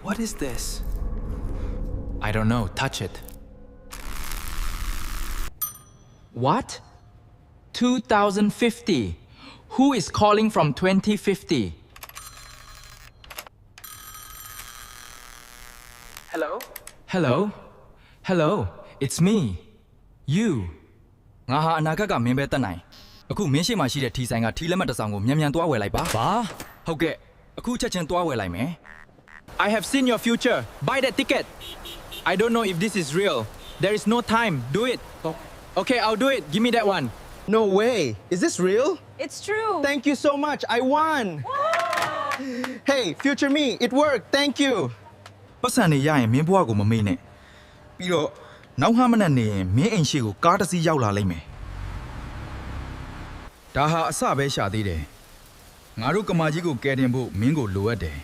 What is this? I don't know. Touch it. What? 2050. Who is calling from 2050? Hello? Hello? Hello? It's me. You. ငါဟာအနာဂတ်ကမင်းပဲတက်နိုင်အခုမင်းရှိမှရှိတဲ့ထီဆိုင်ကထီလက်မှတ်တစ်စောင်ကိုမြန်မြန်သွားဝယ်လိုက်ပါဘာဟုတ်ကဲ့အခုချက်ချင်းသွားဝယ်လိုက်မယ် I have seen your future. Buy that ticket. I don't know if this is real. There is no time. Do it. Okay, I'll do it. Give me that one. No way. Is this real? It's true. Thank you so much. I won. Hey, future me, it worked. Thank you. ပတ်စံနေရရင်မင်းဘွားကိုမမေ့နဲ့ပြီးတော့နောက်မှမနဲ့နေရင်မင်းအိမ်ရှိကိုကားတစ်စီးရောက်လာလိမ့်မယ်ဒါဟာအစပဲရှာသေးတယ်ငါတို့ကမာကြီးကိုကယ်တင်ဖို့မင်းကိုလိုအပ်တယ်